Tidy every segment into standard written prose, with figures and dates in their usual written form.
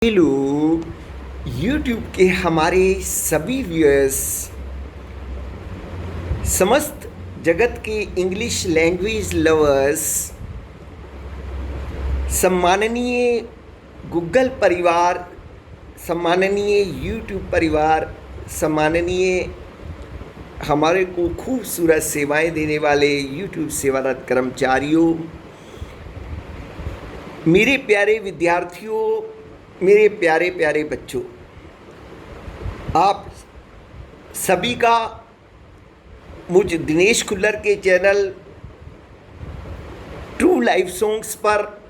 Hello YouTube के हमारे सभी व्यूअर्स, समस्त जगत के इंग्लिश लैंग्वेज लवर्स, सम्माननीय गूगल परिवार, सम्माननीय यूट्यूब परिवार, सम्माननीय हमारे को खूबसूरत सेवाएं देने वाले यूट्यूब सेवारत कर्मचारियों, मेरे प्यारे विद्यार्थियों, मेरे प्यारे प्यारे बच्चों, आप सभी का मुझ दिनेश खुल्लर के चैनल ट्रू लाइफ सॉन्ग्स पर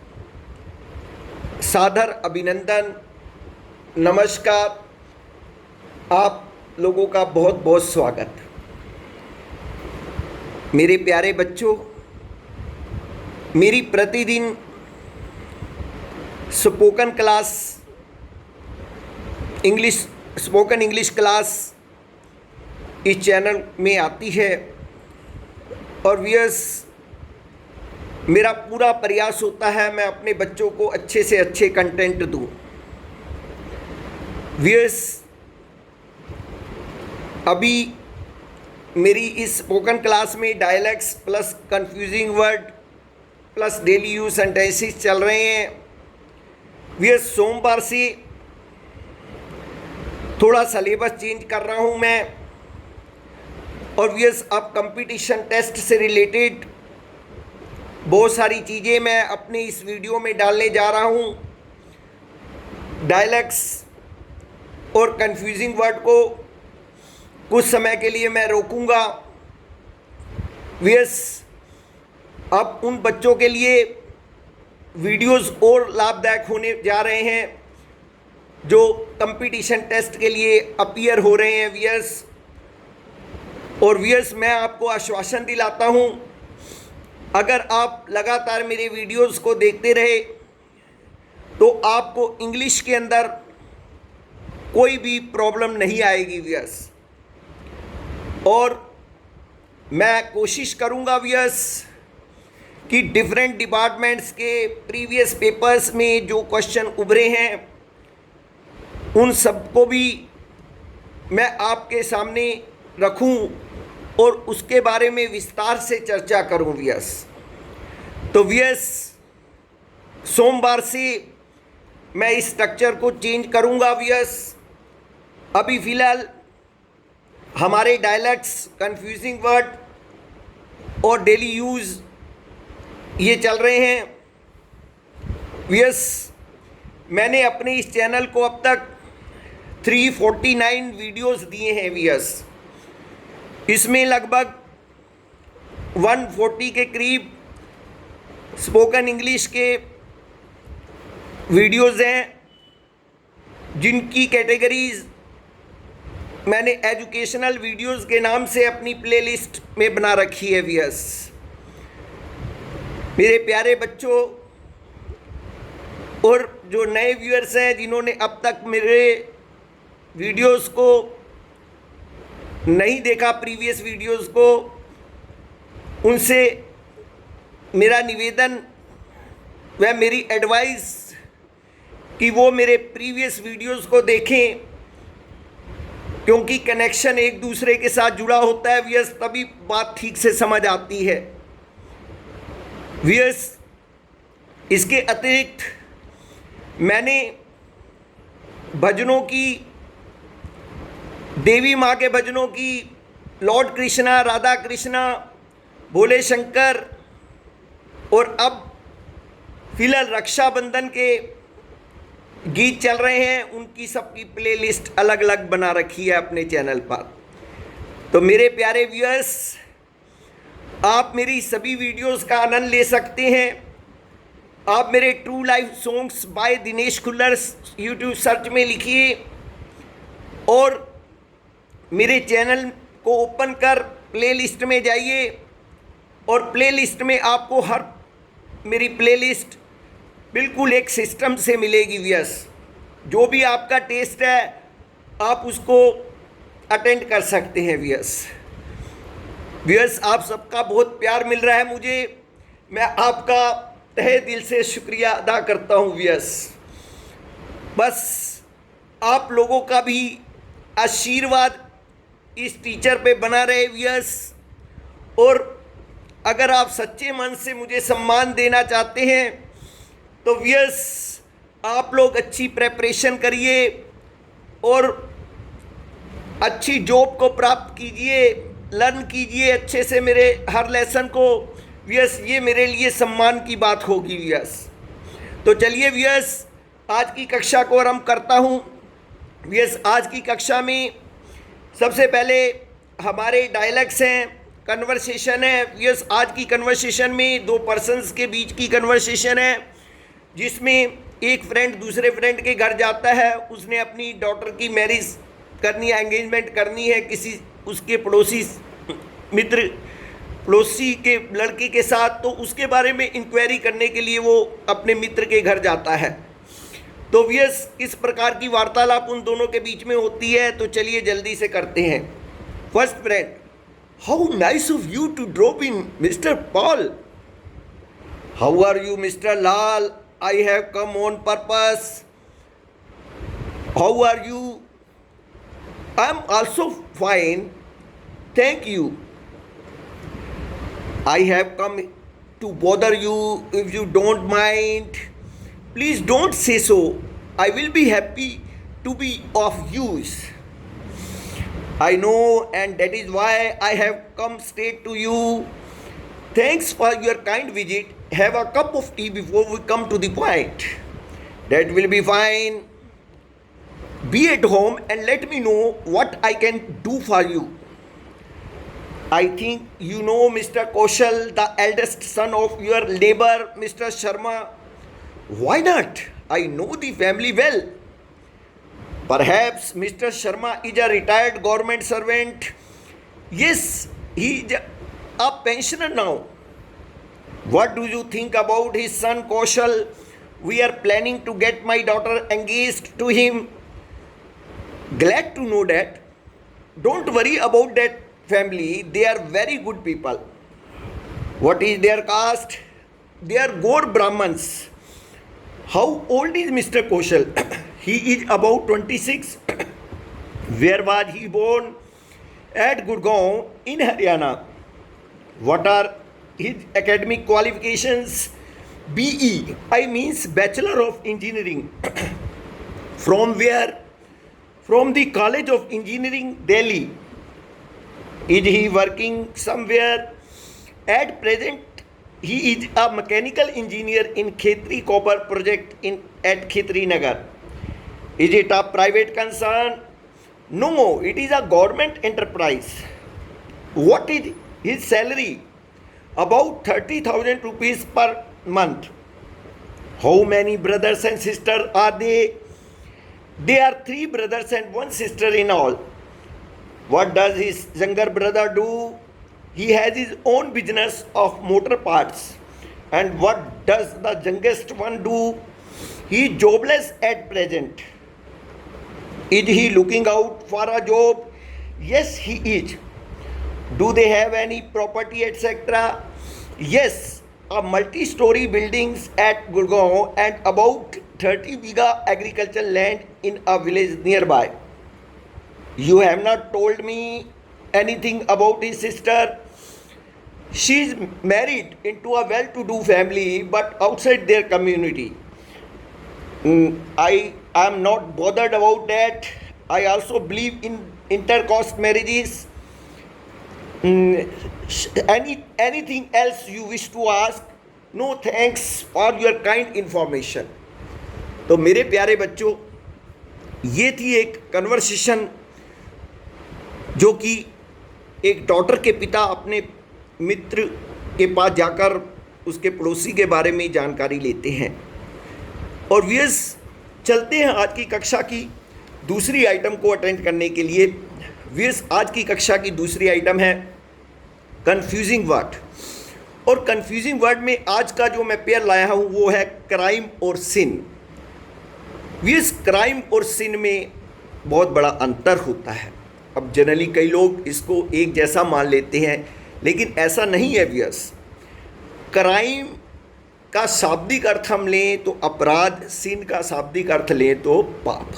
सादर अभिनंदन, नमस्कार। आप लोगों का बहुत बहुत स्वागत। मेरे प्यारे बच्चों, मेरी प्रतिदिन स्पोकन इंग्लिश क्लास इस चैनल में आती है और व्यूअर्स, मेरा पूरा प्रयास होता है मैं अपने बच्चों को अच्छे से अच्छे कंटेंट दूं। व्यूअर्स, अभी मेरी इस स्पोकन क्लास में dialects plus confusing word plus daily use sentences चल रहे हैं। व्यूअर्स, सोमवार से थोड़ा सिलेबस चेंज कर रहा हूं मैं, और व्यूअर्स अब कंपटीशन टेस्ट से रिलेटेड बहुत सारी चीज़ें मैं अपने इस वीडियो में डालने जा रहा हूं। डायलैक्ट्स और कंफ्यूजिंग वर्ड को कुछ समय के लिए मैं रोकूंगा। व्यूअर्स, अब उन बच्चों के लिए वीडियोस और लाभदायक होने जा रहे हैं जो कंपटीशन टेस्ट के लिए अपीयर हो रहे हैं व्यूअर्स। और व्यूअर्स, मैं आपको आश्वासन दिलाता हूं, अगर आप लगातार मेरे वीडियोस को देखते रहे तो आपको इंग्लिश के अंदर कोई भी प्रॉब्लम नहीं आएगी व्यूअर्स। और मैं कोशिश करूंगा व्यूअर्स कि डिफरेंट डिपार्टमेंट्स के प्रीवियस पेपर्स में जो क्वेश्चन उभरे हैं उन सबको भी मैं आपके सामने रखूं और उसके बारे में विस्तार से चर्चा करूं व्यूअर्स। तो व्यूअर्स, सोमवार से मैं इस स्ट्रक्चर को चेंज करूंगा व्यूअर्स। अभी फ़िलहाल हमारे डायलैक्ट्स, कंफ्यूजिंग वर्ड और डेली यूज़ ये चल रहे हैं व्यूअर्स। मैंने अपने इस चैनल को अब तक 349 वीडियोस दिए हैं व्यूअर्स। इसमें लगभग 140 के करीब स्पोकन इंग्लिश के वीडियोस हैं, जिनकी कैटेगरीज मैंने एजुकेशनल वीडियोस के नाम से अपनी प्लेलिस्ट में बना रखी है व्यूअर्स। मेरे प्यारे बच्चों और जो नए व्यूअर्स हैं जिन्होंने अब तक मेरे वीडियोस को नहीं देखा, प्रीवियस वीडियोस को, उनसे मेरा निवेदन व मेरी एडवाइस कि वो मेरे प्रीवियस वीडियोस को देखें, क्योंकि कनेक्शन एक दूसरे के साथ जुड़ा होता है व्यूअर्स, तभी बात ठीक से समझ आती है व्यूअर्स। इसके अतिरिक्त मैंने भजनों की, देवी माँ के भजनों की, लॉर्ड कृष्णा, राधा कृष्णा, भोले शंकर और अब फिलहाल रक्षाबंधन के गीत चल रहे हैं, उनकी सबकी प्लेलिस्ट अलग अलग बना रखी है अपने चैनल पर। तो मेरे प्यारे व्यूअर्स, आप मेरी सभी वीडियोस का आनंद ले सकते हैं। आप मेरे true life songs by Dinesh Khullar YouTube search में लिखिए और मेरे चैनल को ओपन कर प्लेलिस्ट में जाइए, और प्लेलिस्ट में आपको हर मेरी प्लेलिस्ट बिल्कुल एक सिस्टम से मिलेगी व्यूअर्स। जो भी आपका टेस्ट है आप उसको अटेंड कर सकते हैं व्यूअर्स। व्यूअर्स, आप सबका बहुत प्यार मिल रहा है मुझे, मैं आपका तहे दिल से शुक्रिया अदा करता हूँ व्यूअर्स। बस आप लोगों का भी आशीर्वाद इस टीचर पे बना रहे व्यूअर्स। और अगर आप सच्चे मन से मुझे सम्मान देना चाहते हैं तो व्यूअर्स आप लोग अच्छी प्रेपरेशन करिए और अच्छी जॉब को प्राप्त कीजिए, लर्न कीजिए अच्छे से मेरे हर लेसन को व्यूअर्स। ये मेरे लिए सम्मान की बात होगी व्यूअर्स। तो चलिए व्यूअर्स आज की कक्षा को आरंभ करता हूँ व्यूअर्स। आज की कक्षा में सबसे पहले हमारे डायलॉग्स हैं, कन्वर्सेशन है व्यूअर्स। आज की कन्वर्सेशन में दो पर्सन्स के बीच की कन्वर्सेशन है जिसमें एक फ्रेंड दूसरे फ्रेंड के घर जाता है, उसने अपनी डॉटर की मैरिज करनी है, एंगेजमेंट करनी है किसी उसके पड़ोसी मित्र पड़ोसी के लड़के के साथ। तो उसके बारे में इंक्वायरी करने के लिए वो अपने मित्र के घर जाता है। तो व्यूअर्स इस प्रकार की वार्तालाप उन दोनों के बीच में होती है। तो चलिए जल्दी से करते हैं। First friend, how nice of you to drop in Mister Paul. How are you Mister Lal, I have come on purpose. How are you, I am also fine, thank you. I have come to bother you. If you don't mind, please don't say so. I will be happy to be of use. I know, and that is why I have come straight to you. Thanks for your kind visit. Have a cup of tea before we come to the point. That will be fine. Be at home and let me know what I can do for you. I think you know Mr. Kaushal, the eldest son of your neighbor, Mr. Sharma. Why not? I know the family well. Perhaps Mr. Sharma is a retired government servant. Yes, he is a pensioner now. What do you think about his son Kaushal? We are planning to get my daughter engaged to him. Glad to know that. Don't worry about that family. They are very good people. What is their caste? They are Gaur Brahmins. How old is Mr. Kaushal? He is about 26. Where was he born? At Gurgaon in Haryana. What are his academic qualifications? BE. I means Bachelor of Engineering. From where? From the College of Engineering, Delhi. Is he working somewhere? At present, he is a mechanical engineer in Khetri Copper Project at Khetri Nagar. Is it a private concern? No, it is a government enterprise. What is his salary? About 30,000 rupees per month. How many brothers and sisters are they? They are 3 brothers and 1 sister in all. What does his younger brother do? He has his own business of motor parts. And what does the youngest one do? He is jobless at present. Is he looking out for a job? Yes, he is. Do they have any property, etc.? Yes, a multi-story buildings at Gurgaon and about 30 bigha agricultural land in a village nearby. You have not told me anything about his sister. She is married into a well-to-do family but outside their community. I am not bothered about that. I also believe in intercaste marriages. Anything else you wish to ask? No thanks for your kind information. तो मेरे प्यारे बच्चों, ये थी एक conversation जो कि एक डॉटर के पिता अपने मित्र के पास जाकर उसके पड़ोसी के बारे में जानकारी लेते हैं। और व्यूअर्स चलते हैं आज की कक्षा की दूसरी आइटम को अटेंड करने के लिए। व्यूअर्स आज की कक्षा की दूसरी आइटम है कन्फ्यूजिंग वर्ड। और कन्फ्यूजिंग वर्ड में आज का जो मैं पेयर लाया हूँ वो है क्राइम और सिन। व्यूअर्स क्राइम और सिन में बहुत बड़ा अंतर होता है। अब जनरली कई लोग इसको एक जैसा मान लेते हैं, लेकिन ऐसा नहीं है व्यूअर्स। क्राइम का शाब्दिक अर्थ हम लें तो अपराध, सिन का शाब्दिक अर्थ लें तो पाप।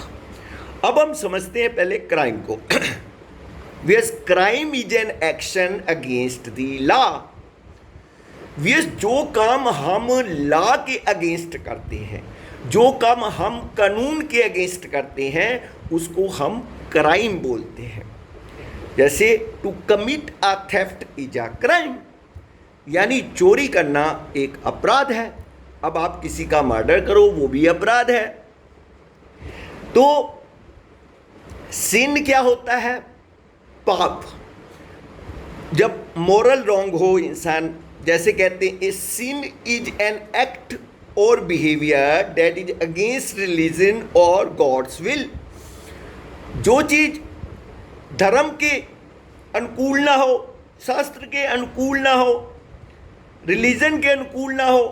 अब हम समझते हैं पहले क्राइम को। Yes, crime is an action against the law. Yes, जो काम हम लॉ के अगेंस्ट करते हैं, जो काम हम कानून के अगेंस्ट करते हैं, उसको हम क्राइम बोलते हैं। जैसे to commit a theft is a crime, यानी चोरी करना एक अपराध है। अब आप किसी का मर्डर करो, वो भी अपराध है। तो सिन क्या होता है? पाप। जब मोरल रॉन्ग हो इंसान, जैसे कहते हैं ए सिन इज एन एक्ट और behaviour that is against religion और गॉड्स विल। जो चीज धर्म के अनुकूल ना हो, शास्त्र के अनुकूल ना हो, रिलीजन के अनुकूल ना हो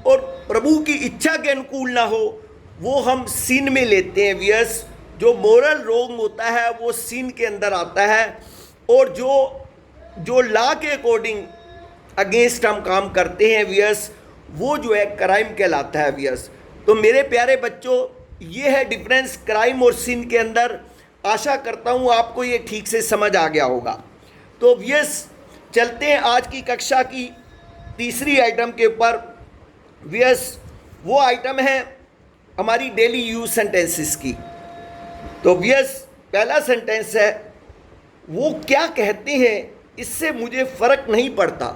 और प्रभु की इच्छा के अनुकूल ना हो, वो हम सिन में लेते हैं। वियस, जो मोरल रॉन्ग होता है वो सिन के अंदर आता है, और जो लॉ के अकॉर्डिंग अगेंस्ट हम काम करते हैं वियस, वो जो है क्राइम कहलाता है वियस। तो मेरे प्यारे बच्चों, ये है डिफरेंस क्राइम और सिन के अंदर। आशा करता हूँ आपको ये ठीक से समझ आ गया होगा। तो वियस, चलते हैं आज की कक्षा की तीसरी आइटम के ऊपर। वियस, वो आइटम है हमारी डेली यूज सेंटेंसेस की। तो वियस, पहला सेंटेंस है, वो क्या कहते हैं इससे मुझे फ़र्क नहीं पड़ता।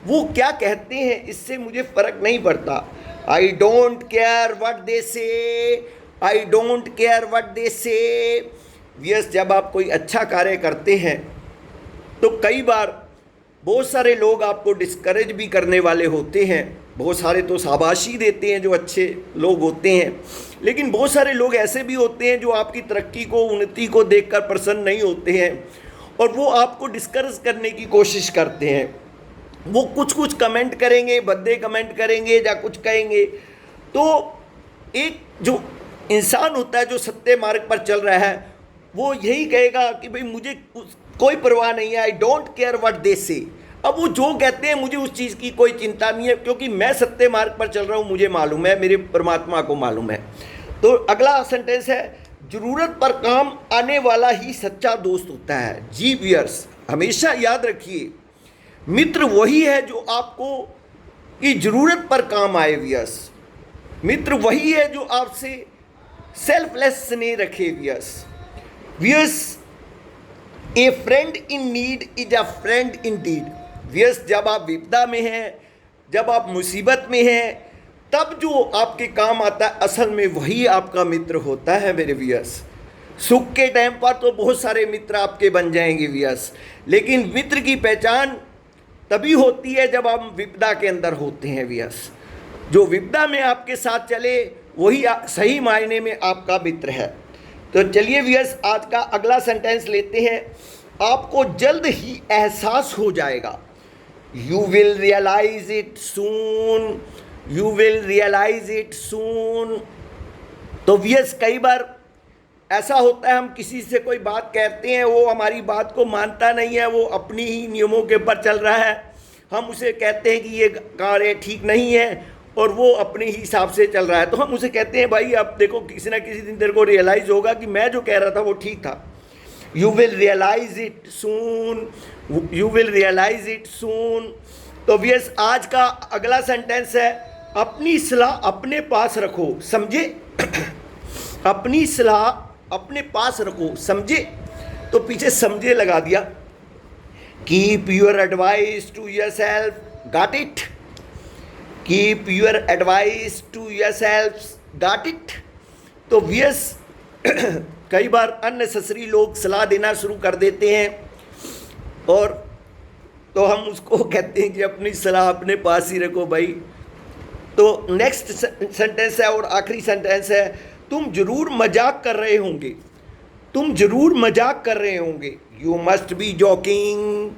वो क्या कहते हैं इससे मुझे फ़र्क नहीं पड़ता। I don't care what they say, I don't care what they say. वियस, जब आप कोई अच्छा कार्य करते हैं तो कई बार बहुत सारे लोग आपको डिस्करेज भी करने वाले होते हैं। बहुत सारे तो शाबाशी देते हैं जो अच्छे लोग होते हैं, लेकिन बहुत सारे लोग ऐसे भी होते हैं जो आपकी तरक्की को, उन्नति को देखकर प्रसन्न नहीं होते हैं और वो आपको डिस्करेज करने की कोशिश करते हैं। वो कुछ कमेंट करेंगे, भद्दे कमेंट करेंगे या कुछ कहेंगे। तो एक जो इंसान होता है जो सत्य मार्ग पर चल रहा है, वो यही कहेगा कि भाई मुझे कोई परवाह नहीं है, आई डोंट केयर व्हाट दे से। अब वो जो कहते हैं मुझे उस चीज़ की कोई चिंता नहीं है, क्योंकि मैं सत्य मार्ग पर चल रहा हूँ, मुझे मालूम है, मेरे परमात्मा को मालूम है। तो अगला सेंटेंस है, ज़रूरत पर काम आने वाला ही सच्चा दोस्त होता है। जी वियर्स, हमेशा याद रखिए, मित्र वही है जो आपको की ज़रूरत पर काम आए। वियर्स, मित्र वही है जो आपसे सेल्फलेस स्नेह रखे। Viewers, a friend in need is a friend in deed. Viewers, जब आप विपदा में हैं, जब आप मुसीबत में हैं, तब जो आपके काम आता है असल में वही आपका मित्र होता है मेरे वियर्स। सुख के टाइम पर तो बहुत सारे मित्र आपके बन जाएंगे वियर्स, लेकिन मित्र की पहचान तभी होती है जब हम विपदा के अंदर होते हैं वियर्स। जो विपदा में आपके साथ चले वही सही मायने में आपका मित्र है। तो चलिए वियर्स, आज का अगला सेंटेंस लेते हैं। आपको जल्द ही एहसास हो जाएगा। You will realise it soon, you will realise it soon. तो वियर्स, कई बार ऐसा होता है, हम किसी से कोई बात कहते हैं, वो हमारी बात को मानता नहीं है, वो अपनी ही नियमों के ऊपर चल रहा है। हम उसे कहते हैं कि ये कार्य ठीक नहीं है और वो अपने ही हिसाब से चल रहा है। तो हम उसे कहते हैं, भाई अब देखो, किसी ना किसी दिन तेरे को रियलाइज़ होगा कि मैं जो कह रहा था वो ठीक था। You will realise it soon, you will realise it soon. तो वियर्स, आज का अगला सेंटेंस है, अपनी सलाह अपने पास रखो, समझे। अपनी सलाह अपने पास रखो, समझे। तो पीछे समझे लगा दिया। Keep your advice to yourself, got it. Keep your advice to yourself, got it. तो वियर्स, कई बार अननेसेसरी लोग सलाह देना शुरू कर देते हैं और तो हम उसको कहते हैं कि अपनी सलाह अपने पास ही रखो भाई। तो नेक्स्ट सेंटेंस है और आखिरी सेंटेंस है, तुम जरूर मजाक कर रहे होंगे, तुम जरूर मजाक कर रहे होंगे। You must be joking,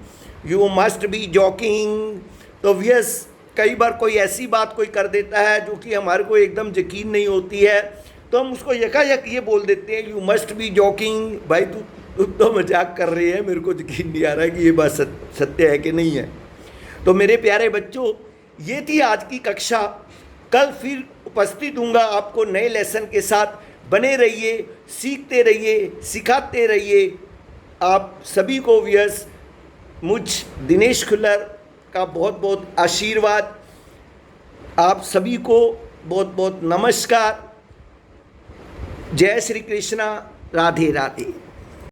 you must be joking. तो वियर्स, कई बार कोई ऐसी बात कोई कर देता है जो कि हमारे को एकदम यकीन नहीं होती है, तो हम उसको यकायक ये बोल देते हैं, यू मस्ट बी जॉकिंग। भाई तू तो मजाक कर रही है, मेरे को यकीन नहीं आ रहा है कि ये बात सत्य है कि नहीं है। तो मेरे प्यारे बच्चों, ये थी आज की कक्षा। कल फिर उपस्थित दूंगा आपको नए लेसन के साथ। बने रहिए, सीखते रहिए, सिखाते रहिए। आप सभी को व्यूअर्स मुझ दिनेश खुल्लर का बहुत बहुत आशीर्वाद। आप सभी को बहुत बहुत नमस्कार। जय श्री कृष्णा, राधे राधे।